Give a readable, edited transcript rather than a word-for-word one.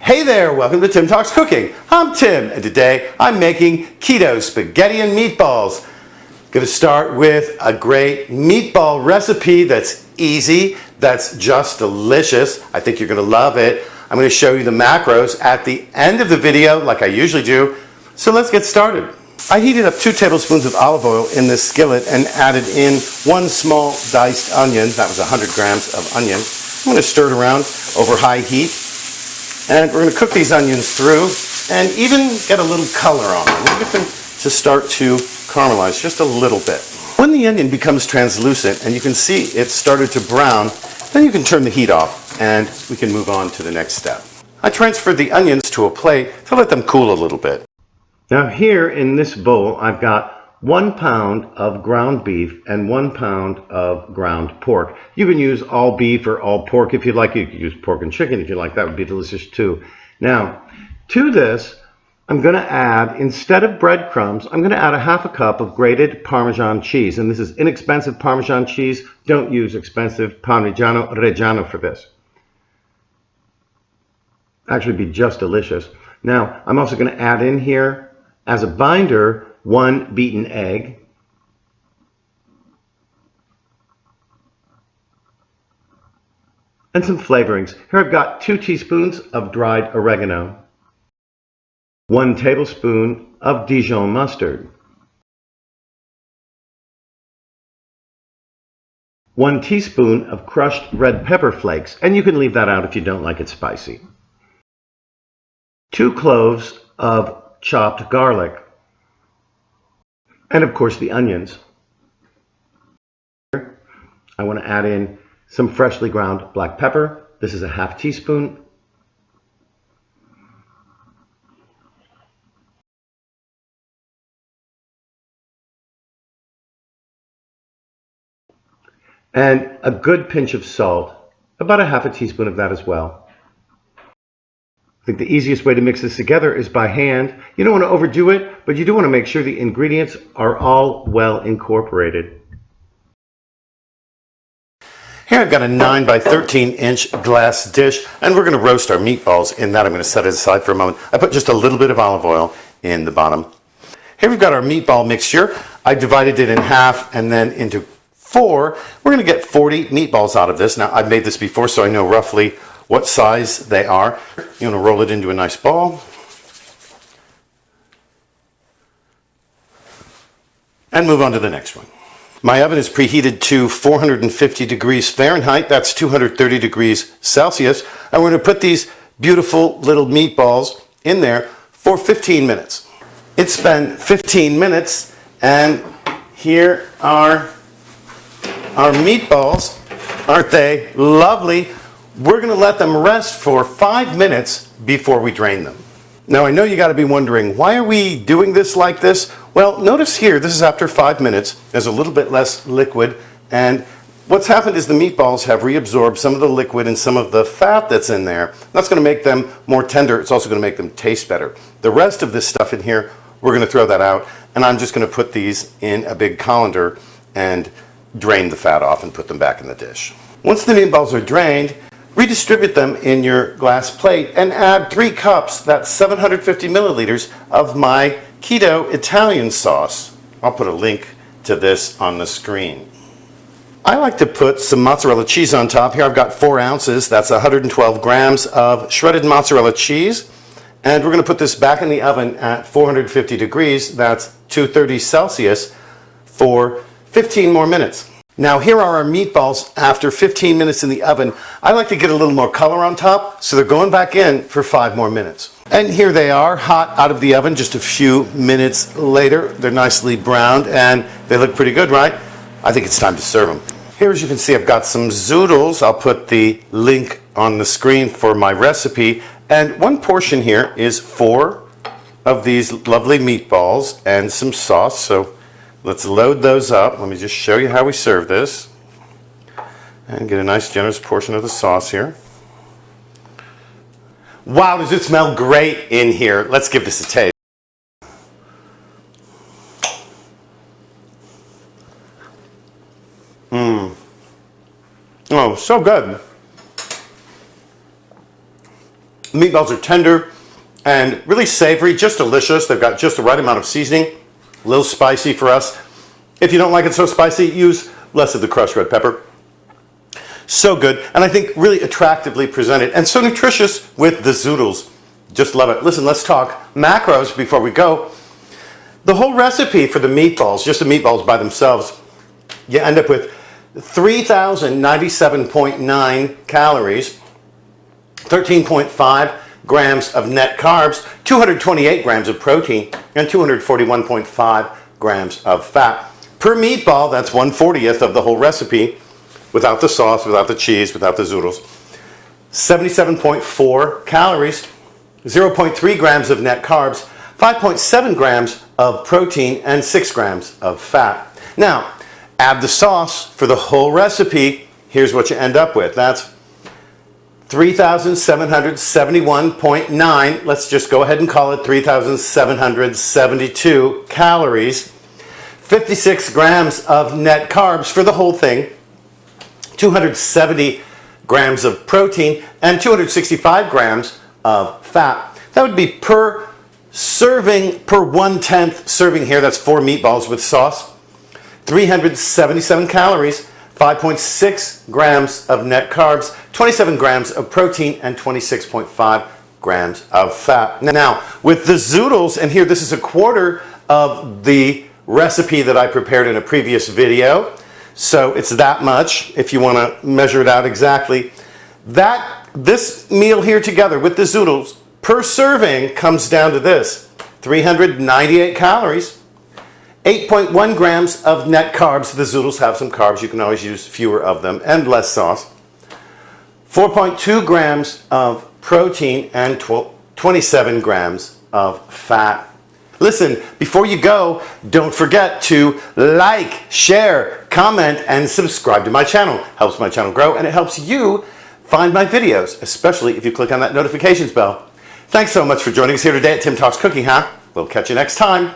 Hey there, welcome to Tim Talks Cooking. I'm Tim, and today I'm making keto spaghetti and meatballs. Gonna start with a great meatball recipe that's easy, that's just delicious. I think you're gonna love it. I'm gonna show you the macros at the end of the video, like I usually do. So let's get started. I heated up 2 tablespoons of olive oil in this skillet and added in 1 small diced onion. That was 100 grams of onion. I'm gonna stir it around over high heat. And we're going to cook these onions through and even get a little color on them. We'll get them to start to caramelize just a little bit. When the onion becomes translucent and you can see it started to brown, then you can turn the heat off and we can move on to the next step. I transferred the onions to a plate to let them cool a little bit. Now here in this bowl I've got 1 pound of ground beef and 1 pound of ground pork. You can use all beef or all pork if you'd like. You could use pork and chicken if you like. That would be delicious too. Now, to this, I'm going to add, instead of breadcrumbs, I'm going to add a ½ cup of grated Parmesan cheese. And this is inexpensive Parmesan cheese. Don't use expensive Parmigiano Reggiano for this. Actually be just delicious. Now, I'm also going to add in here, as a binder, 1 beaten egg, and some flavorings. Here I've got 2 teaspoons of dried oregano, 1 tablespoon of Dijon mustard, 1 teaspoon of crushed red pepper flakes, and you can leave that out if you don't like it spicy, 2 cloves of chopped garlic, and of course the onions. I want to add in some freshly ground black pepper. This is a ½ teaspoon. And a good pinch of salt, about a ½ teaspoon of that as well. I think the easiest way to mix this together is by hand. You don't want to overdo it, but you do want to make sure the ingredients are all well incorporated. Here I've got a 9 by 13 inch glass dish, and we're going to roast our meatballs in that. I'm going to set it aside for a moment. I put just a little bit of olive oil in the bottom. Here we've got our meatball mixture. I divided it in half and then into 4. We're going to get 40 meatballs out of this. Now, I've made this before, so I know roughly what size they are. You want to roll it into a nice ball. And move on to the next one. My oven is preheated to 450 degrees Fahrenheit. That's 230 degrees Celsius. And we're going to put these beautiful little meatballs in there for 15 minutes. It's been 15 minutes, and here are our meatballs. Aren't they lovely? We're going to let them rest for 5 minutes before we drain them. Now I know you got to be wondering, why are we doing this like this? Well, notice here, this is after 5 minutes. There's a little bit less liquid, and what's happened is the meatballs have reabsorbed some of the liquid and some of the fat that's in there. That's going to make them more tender. It's also going to make them taste better. The rest of this stuff in here, we're going to throw that out, and I'm just going to put these in a big colander and drain the fat off and put them back in the dish. Once the meatballs are drained, redistribute them in your glass plate and add 3 cups, that's 750 milliliters, of my keto Italian sauce. I'll put a link to this on the screen. I like to put some mozzarella cheese on top. Here I've got 4 ounces, that's 112 grams of shredded mozzarella cheese. And we're going to put this back in the oven at 450 degrees, that's 230 Celsius, for 15 more minutes. Now here are our meatballs after 15 minutes in the oven. I like to get a little more color on top, so they're going back in for 5 more minutes. And here they are, hot out of the oven just a few minutes later. They're nicely browned and they look pretty good, right? I think it's time to serve them. Here, as you can see, I've got some zoodles. I'll put the link on the screen for my recipe. And one portion here is 4 of these lovely meatballs and some sauce. So let's load those up. Let me just show you how we serve this. And get a nice generous portion of the sauce here. Wow, does it smell great in here? Let's give this a taste. Oh, so good. Meatballs are tender and really savory, just delicious. They've got just the right amount of seasoning, a little spicy for us. If you don't like it so spicy, use less of the crushed red pepper. So good, and I think really attractively presented, and so nutritious with the zoodles. Just love it. Listen, let's talk macros before we go. The whole recipe for the meatballs, just the meatballs by themselves, you end up with 3,097.9 calories, 13.5 grams of net carbs, 228 grams of protein, and 241.5 grams of fat. Per meatball, that's 1/40th of the whole recipe, without the sauce, without the cheese, without the zoodles. 77.4 calories, 0.3 grams of net carbs, 5.7 grams of protein, and 6 grams of fat. Now, add the sauce for the whole recipe. Here's what you end up with. That's 3,771.9, let's just go ahead and call it 3,772 calories, 56 grams of net carbs for the whole thing, 270 grams of protein, and 265 grams of fat. That would be per serving, per 1/10 serving here. That's 4 meatballs with sauce. 377 calories, 5.6 grams of net carbs, 27 grams of protein, and 26.5 grams of fat. Now, with the zoodles, and here this is a quarter of the recipe that I prepared in a previous video. So it's that much if you want to measure it out exactly. This meal here together with the zoodles per serving comes down to this: 398 calories, 8.1 grams of net carbs. The zoodles have some carbs. You can always use fewer of them and less sauce. 4.2 grams of protein and 27 grams of fat. Listen, before you go, don't forget to like, share, comment, and subscribe to my channel. Helps my channel grow, and it helps you find my videos, especially if you click on that notifications bell. Thanks so much for joining us here today at Tim Talks Cooking, huh? We'll catch you next time.